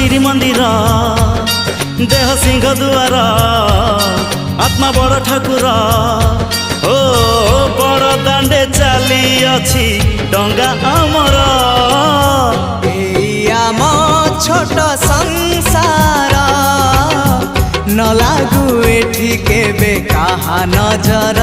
श्रीमंदिर देह सिंह दुआर आत्मा बड़ ठाकुर ओ बड़ दांडे चली अछि डंगा आमर आम छोट संसार न लागू एठी केबे कहा नजर।